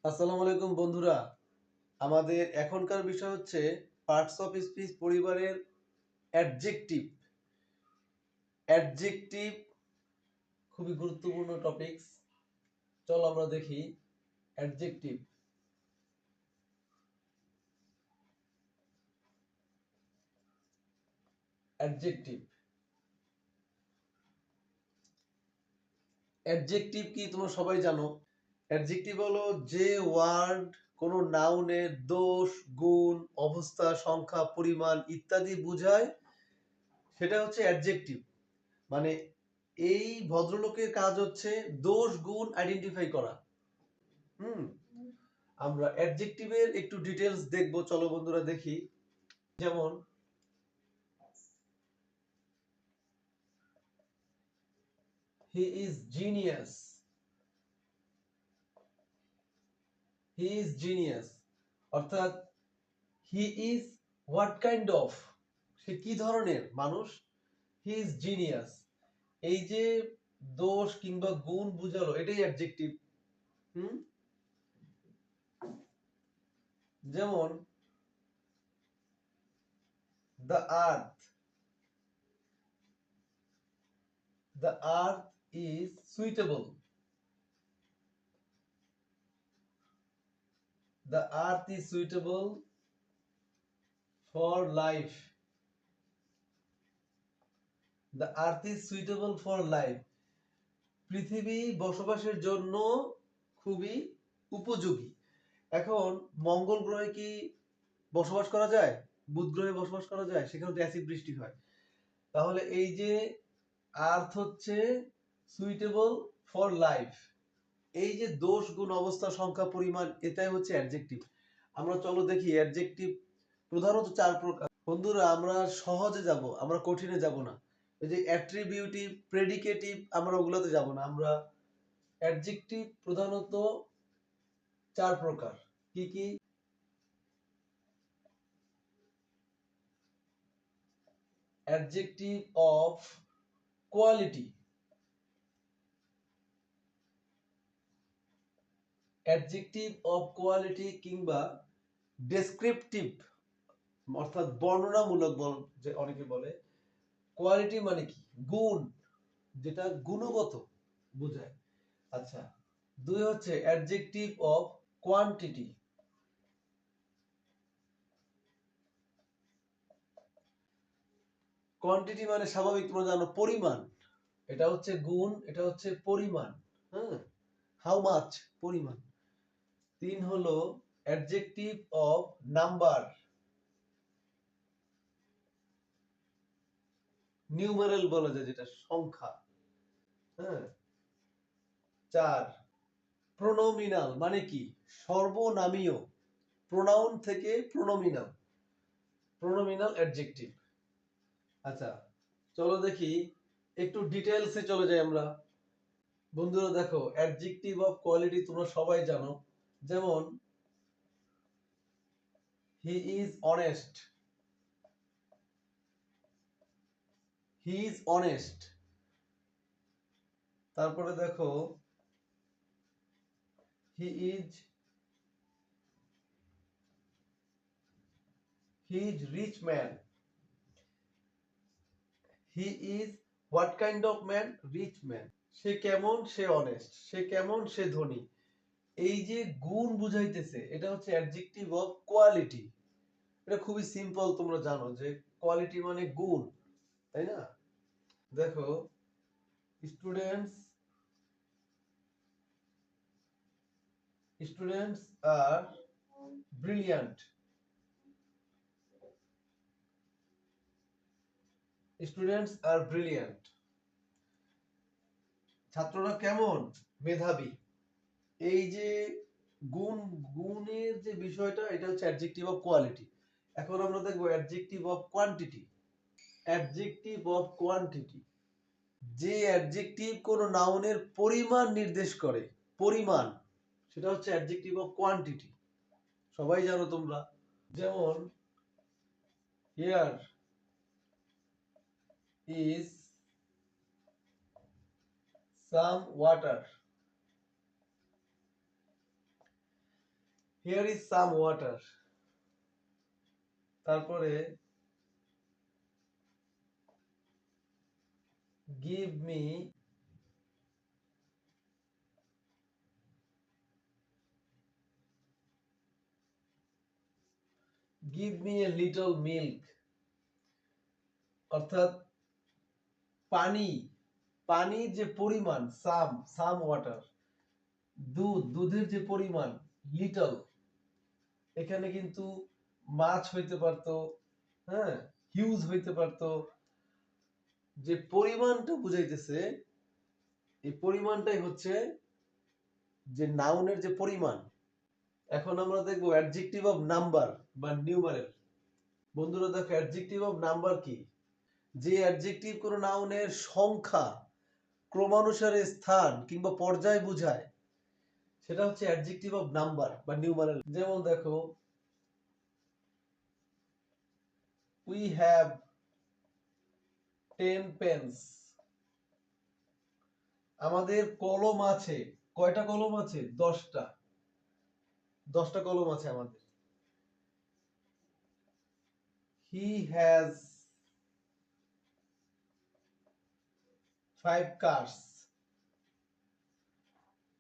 আসসালামু আলাইকুম বন্ধুরা। আমাদের এখনকার বিষয় হচ্ছে পার্টস অফ স্পিচ পরিবারের অ্যাডজেক্টিভ। অ্যাডজেক্টিভ খুবই গুরুত্বপূর্ণ টপিকস। চলো আমরা দেখি অ্যাডজেক্টিভ। অ্যাডজেক্টিভ অ্যাডজেক্টিভ কি তোমরা সবাই জানো? অ্যাডজেক্টিভ হলো যে ওয়ার্ড কোনো নাউনের দোষ, গুণ, অবস্থা, সংখ্যা, পরিমাণ ইত্যাদি বোঝায়, সেটা হচ্ছে অ্যাডজেক্টিভ। মানে এই ভদ্রলোকের কাজ হচ্ছে দোষ গুণ আইডেন্টিফাই করা। আমরা অ্যাডজেক্টিভের একটু ডিটেলস দেখবো, চলো বন্ধুরা দেখি। যেমন he is genius. He is genius অর্থাৎ he is what kind of, সে কি ধরনের মানুষ। হি ইজ জিনিয়াস, এই যে দোষ কিংবা গুণ বুঝালো, এটাই অ্যাডজেক্টিভ। হুম যেমন the earth. The earth is suitable. The earth is suitable for life. The earth is suitable for life, পৃথিবী বসবাসের জন্য খুবই উপযোগী। এখন মঙ্গল গ্রহে কি বসবাস করা যায়? বুধ গ্রহে বসবাস করা যায়? সেখানে তো অ্যাসিড বৃষ্টি হয়। তাহলে এই যে আর্থ হচ্ছে সুইটেবল ফর লাইফ, এই যে দোষ, গুণ, অবস্থা, সংখ্যা, পরিমাণ, এটাই হচ্ছে অ্যাডজেক্টিভ। আমরা চলো দেখি অ্যাডজেক্টিভ প্রধানত 4 প্রকার। বন্ধুরা আমরা সহজে যাব, আমরা কঠিনে যাব না। এই যে অ্যাট্রিবিউটিভ, প্রেডিকেটিভ, আমরা ওগুলোতে যাব না। আমরা অ্যাডজেক্টিভ প্রধানত 4 প্রকার। কি কি? Adjective of quality, adjective of quality কিংবা ডেসক্রিপটিভ অর্থাৎ বর্ণনামূলক যে অনেকে বলে। কোয়ালিটি মানে কি? গুণ, যেটা গুণগত বোঝায়। আচ্ছা, 2 হচ্ছে অ্যাডজেক্টিভ অফ কোয়ান্টিটি। কোয়ান্টিটি মানে স্বাভাবিক, তোমরা জানো পরিমাণ। এটা হচ্ছে গুণ, এটা হচ্ছে পরিমাণ। হ্যাঁ, হাউ মাচ, পরিমাণ। 3 হলো অ্যাডজেক্টিভ অফ নাম্বার, নিউমেরাল বলা যায় যেটা, সংখ্যা। হ্যাঁ। 4 প্রোনোমিনাল মানে কি? সর্বনামীয়, প্রোনাউন থেকে প্রোনোমিনাল, প্রোনোমিনাল অ্যাডজেক্টিভ। আচ্ছা, চলো দেখি একটু ডিটেইলসে চলে যাই আমরা। বন্ধুরা দেখো, অ্যাডজেক্টিভ অফ কোয়ালিটি তোমরা সবাই জানো। যেমন he is honest. He is honest. তারপরে দেখো he is rich man. He is what kind of man? Rich man. সে কেমন? সে অনেস্ট। সে কেমন? সে ধনী। এই যে গুণ বুঝাইতেছে, এটা হচ্ছে অ্যাডজেক্টিভ অফ কোয়ালিটি। এটা খুবই সিম্পল, তোমরা জানো যে কোয়ালিটি মানে গুণ, তাই না? দেখো students students are brilliant. Students are brilliant, ছাত্ররা কেমন? মেধাবী। এই যে গুণ, গুণের যে বিষয়টা, এটা হচ্ছে অ্যাডজেক্টিভ অফ কোয়ালিটি। এখন আমরা দেখবো adjective of quantity. Adjective of quantity, যে অ্যাডজেক্টিভ কোনো নাউনের পরিমাণ নির্দেশ করে, পরিমাণ, সেটা হচ্ছে অ্যাডজেক্টিভ অফ কোয়ান্টিটি। সবাই জানো তোমরা। যেমন here is some water. Here is some water. তারপরে give me a little milk, অর্থাৎ পানি, পানির যে পরিমাণ, সাম ওয়াটার, দুধের যে পরিমাণ লিটল, এখানে কিন্তু মাছ হইতে পারতো, হ্যাঁ, হিউজ হইতে পারতো। যে পরিমাণটা বুঝাইতেছে, এই পরিমাণটাই হচ্ছে যে নাউনের যে পরিমাণ। এখন আমরা দেখবো অ্যাডজেক্টিভ অফ নাম্বার বা নিউমারেল। বন্ধুরা দেখো, অ্যাডজেক্টিভ অফ নাম্বার কি? যে অ্যাডজেক্টিভ কোন নাউনের সংখ্যা, ক্রমানুসারে স্থান কিংবা পর্যায় বোঝায়, সেটা হচ্ছে অ্যাডজেক্টিভ অফ নাম্বার বা নিউমারেল। যেমন দেখো, উই হ্যাভ 10 পেন্স। আমাদের কলম আছে। কয়টা কলম আছে? 10টা। 10টা কলম আছে আমাদের। He has 5 cars.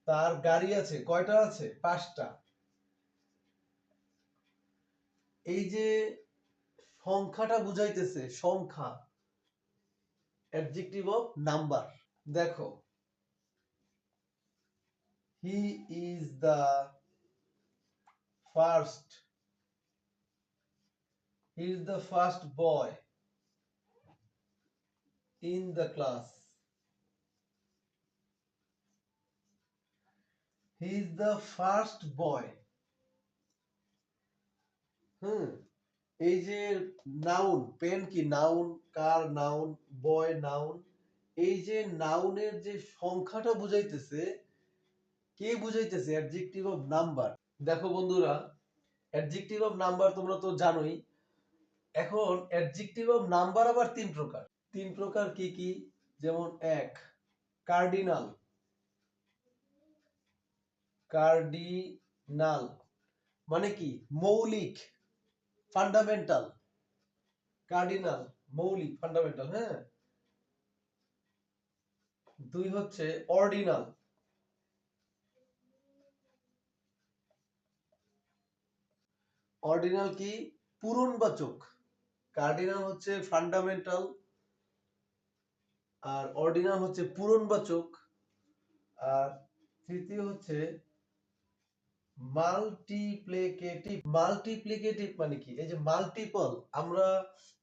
তার গাড়ি আছে। কয়টা আছে? 5টা। এই যে সংখ্যাটা বুঝাইতেছে, সংখ্যা, অ্যাডজেক্টিভ অফ নাম্বার। দেখো, he is the first, he is the first boy in the class. He is the first boy. এই যে নাউন, পেন কি noun, car noun, boy noun, এই যে নাউনের যে সংখ্যাটা বুঝাইতেছে, কে বুঝাইতেছে? Adjective of number. দেখো বন্ধুরা, অ্যাডজেক্টিভ অফ নাম্বার তোমরা তো জানোই। এখন অ্যাডজেক্টিভ অফ নাম্বার আবার 3 প্রকার। 3 প্রকার কি কি? যেমন 1, কার্ডিনাল। কার্ডিনাল মানে কি? মৌলিক, ফান্ডামেন্টাল। কার্ডিনাল মৌলিক, ফান্ডামেন্টাল, হ্যাঁ। 2 হচ্ছে অর্ডিনাল। অর্ডিনাল কি? পূরণবাচক। কার্ডিনাল হচ্ছে ফান্ডামেন্টাল, আর অর্ডিনাল হচ্ছে পূরণবাচক। আর তৃতীয় হচ্ছে মাল্টিপ্লিকেটিভ। মাল্টিপ্লিকেটিভ মানে কি? এই যে মাল্টিপল, আমরা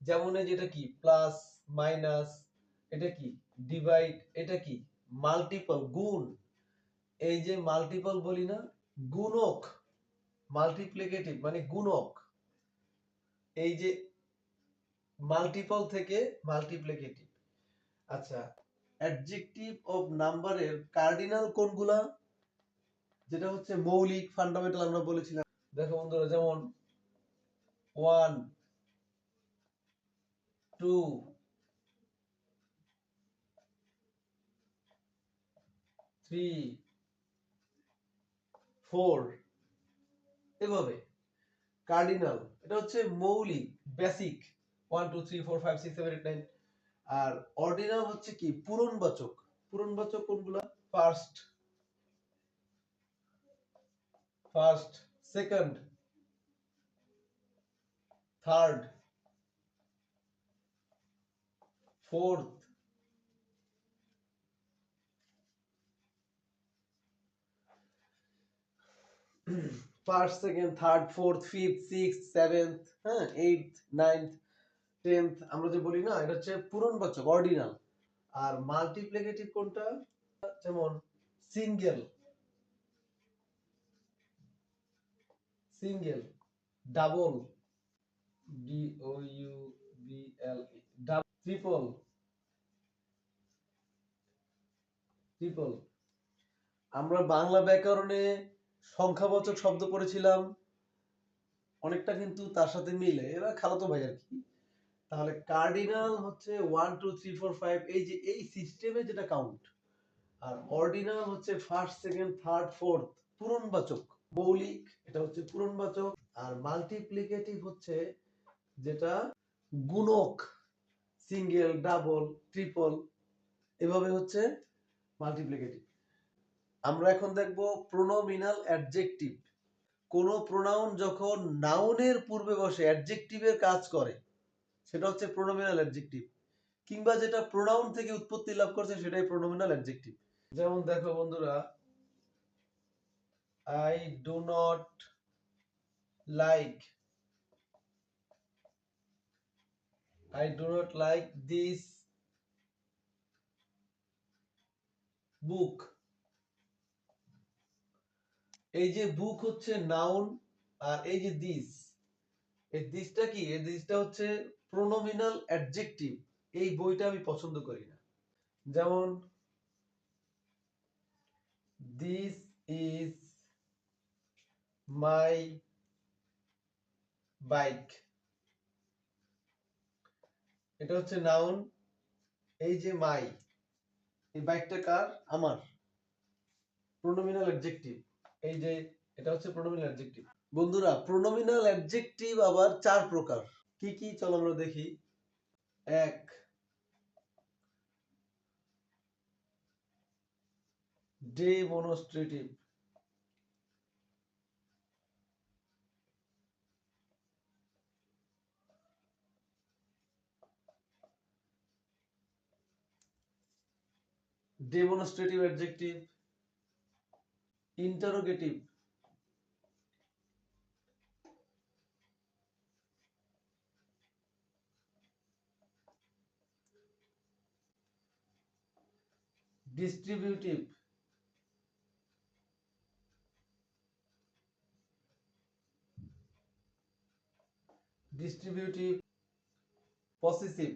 যেমন এই যেটা কি প্লাস মাইনাস, এটা কি ডিভাইড, এটা কি মাল্টিপল, গুণ। এই যে মাল্টিপল বলি না, গুণক। মাল্টিপ্লিকেটিভ মানে গুণক। এই যে মাল্টিপল থেকে মাল্টিপ্লিকেটিভ। আচ্ছা, অ্যাডজেক্টিভ অফ নাম্বারের কার্ডিনাল কোনগুলা? যেটা হচ্ছে মৌলিক, ফান্ডামেন্টাল আমরা বলেছিলাম। দেখো বন্ধুরা, যেমন 1, 2, 3, 4, এভাবে কার্ডিনাল। এটা হচ্ছে মৌলিক, বেসিক, 1, 2, 3, 4, 5, 6, 7, 8, 9। আর অর্ডিনাল হচ্ছে কি? পূরণবাচক। পূরণবাচক কোনগুলা? First, second, third, fourth, first, second, third, fourth, fifth, sixth, seventh, হ্যাঁ, এইটথ, নাইনথ, 10th, আমরা যে বলি না, এটা হচ্ছে পূরণবাচক, অর্ডিনাল। আর মাল্টিপ্লিকেটিভ কোনটা? যেমন সিঙ্গেল, ডাবল, DOUBLE, ট্রিপল, আমরা বাংলা ব্যাকরণে সংখ্যাবাচক শব্দ পড়েছিলাম, অনেকটা কিন্তু তার সাথে মিলে, এরা খালাতো ভাই আর কি। তাহলে কার্ডিনাল হচ্ছে 1, 2, 3, 4, 5, এই যে এই সিস্টেমে যেটা কাউন্ট। আর অর্ডিনাল হচ্ছে ফার্স্ট, সেকেন্ড, থার্ড, ফোর্থ, পূরণবাচক। মৌলিক, এটা হচ্ছে পূরণবাচক। আর মাল্টিপ্লিকেটিভ হচ্ছে যেটা গুণক, সিঙ্গেল, ডাবল, ট্রিপল, এভাবে হচ্ছে মাল্টিপ্লিকেটিভ। আমরা এখন দেখব প্রোনোমিনাল অ্যাডজেক্টিভ। কোন প্রোনাউন যখন নাউনের পূর্বে বসে অ্যাডজেক্টিভের কাজ করে সেটা হচ্ছে প্রোনোমিনাল অ্যাডজেক্টিভ, কিংবা যেটা প্রোনাউন থেকে উৎপত্তি লাভ করছে সেটাই প্রোনোমিনাল অ্যাডজেক্টিভ। যেমন দেখো বন্ধুরা, I do not like, I do not like this book. এই যে বুক হচ্ছে নাউন, আর এই যে দিস, এই দিসটা কি? এই দিসটা হচ্ছে প্রোনোমিনাল অ্যাডজেক্টিভ। এই বইটা আমি পছন্দ করি না। যেমন দিস ইজ মাই বাইক, এটা হচ্ছে নাউন। এই যে মাই, এই বাইকটা কার? আমার। Pronominal adjective. এই যে এটা হচ্ছে প্রোনোমিনাল অ্যাডজেক্টিভ। বন্ধুরা, প্রোনোমিনাল অ্যাডজেক্টিভ আবার 4 প্রকার। কি কি চলো আমরা দেখি। এক, demonstrative. Demonstrative adjective. Interrogative. Distributive. Distributive. Possessive.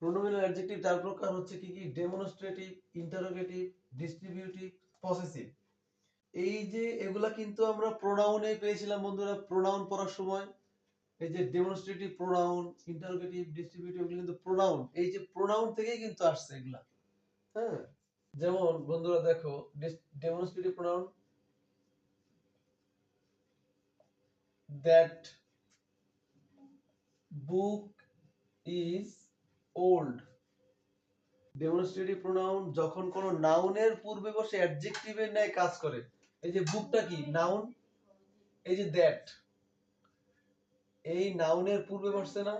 Pronominal adjective 4 প্রকার হচ্ছে কি কি? Demonstrative, interrogative, distributive, possessive. এই যে এগুলা কিন্তু আমরা প্রোনাউনে পেয়েছিলাম বন্ধুরা, প্রোনাউন পড়ার সময়। এই যে ডেমনস্ট্রেটিভ প্রোনাউন, ইন্টারোগেটিভ, ডিস্ট্রিবিউটিভ, এগুলো কিন্তু প্রোনাউন। এই যে প্রোনাউন থেকেই কিন্তু আসছে এগুলা। হ্যাঁ, যেমন বন্ধুরা দেখো, demonstrative pronoun, that book is old. Demonstrative pronoun যখন কোন নাউনের পূর্বে বসে অ্যাডজেক্টিভের ন্যায় কাজ করে। এই যে বুকটা কি? নাউন। এই যে দ্যাট, এই নাউনের পূর্বে বসছে না?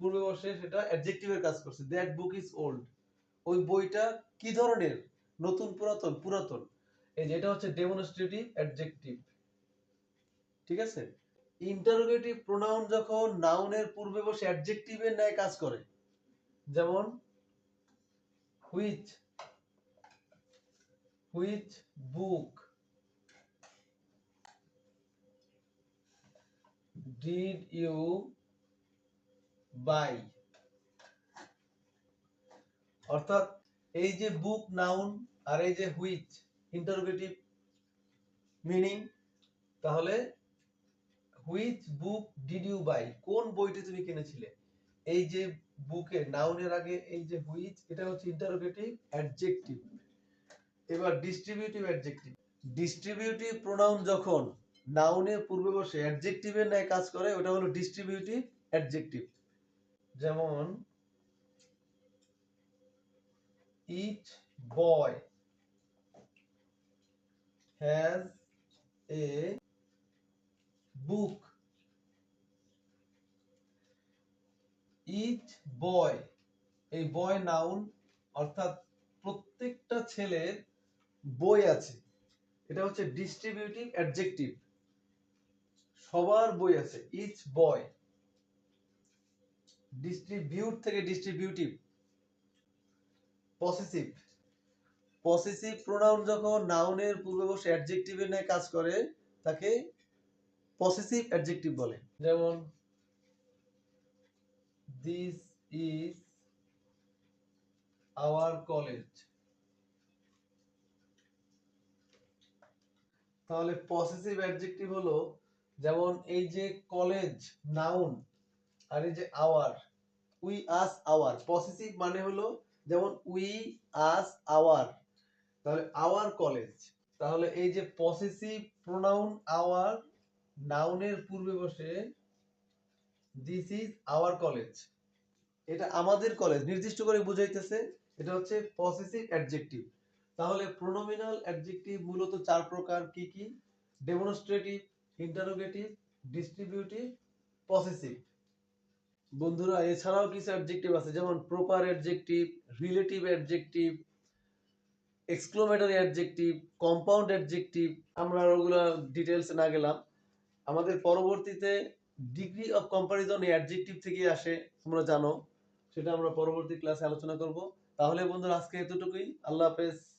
পূর্বে বসে সেটা অ্যাডজেক্টিভের কাজ করছে। That book is old. ওই বইটা কি ধরনের? নতুন, পুরাতন? পুরাতন। এই যে এটা হচ্ছে ডেমনস্ট্রেটিভ অ্যাডজেক্টিভ। ঠিক আছে? ইন্টারোগেটিভ প্রোনাউন যখন নাউনের পূর্বে বসে অ্যাডজেক্টিভের ন্যায় কাজ করে। যেমন which, which book did you buy. অর্থাৎ এই যে বুক নাউন, আর এই যে হুইচ ইন্টারোগেটিভ মিনিং। তাহলে which book did you buy, কোন বইটি তুমি কিনেছিলে? এই যে বুকে নাউনের আগে এই যে হুইচ, এটা হচ্ছে ইন্টারোগেটিভ অ্যাডজেক্টিভ। এবার ডিস্ট্রিবিউটিভ অ্যাডজেক্টিভ। ডিস্ট্রিবিউটিভ প্রোনাউন যখন নাউনের পূর্বে বসে অ্যাডজেক্টিভের ন্যায় কাজ করে, ওটা হলো ডিস্ট্রিবিউটিভ অ্যাডজেক্টিভ। যেমন each boy has a book. Each boy, এই বয় নাউন, অর্থাৎ প্রত্যেকটা ছেলের বই আছে। এটা হচ্ছে ডিস্ট্রিবিউটিভ অ্যাডজেক্টিভ। সবার বই আছে। Each boy. ডিস্ট্রিবিউট থেকে ডিস্ট্রিবিউটিভ। পসেসিভ। পসেসিভ প্রোনাউন যখন নাউনের পূর্বে বসে অ্যাডজেক্টিভের ন্যায় কাজ করে তাকে পসেসিভ অ্যাডজেক্টিভ বলে। যেমন দিস ইজ আওয়ার কলেজ। তাহলে পসেসিভ অ্যাডজেক্টিভ হলো, যেমন এই যে কলেজ নাউন, আর এই যে our we us our. Possessive মানে হলো যেমন উই আস আওয়ার, তাহলে আওয়ার কলেজ। তাহলে এই যে পসেসিভ প্রোনাউন আওয়ার, নাউনের পূর্বে বসে দিস ইজ আওয়ার কলেজ, এটা আমাদের কলেজ নির্দিষ্ট করে বুঝাইতেছে। এটা হচ্ছে পসেসিভ অ্যাডজেক্টিভ। তাহলে প্রোনোমিনাল অ্যাডজেক্টিভ মূলত চার প্রকার, কি কি? Demonstrative, interrogative, distributive, possessive. বন্ধুরা এছাড়াও কিছু অ্যাডজেক্টিভ আছে, যেমন proper adjective, relative adjective, exclamatory adjective, compound adjective. আমরা ওগুলা ডিটেইলসে না গেলাম। আমাদের পরবর্তীতে ডিগ্রি অফ কম্পারিজন এই অ্যাডজেক্টিভ থেকে আসে, তোমরা জানো, সেটা আমরা পরবর্তী ক্লাসে আলোচনা করব। তাহলে বন্ধুরা আজকে এতটুকুই। আল্লাহ হাফেজ।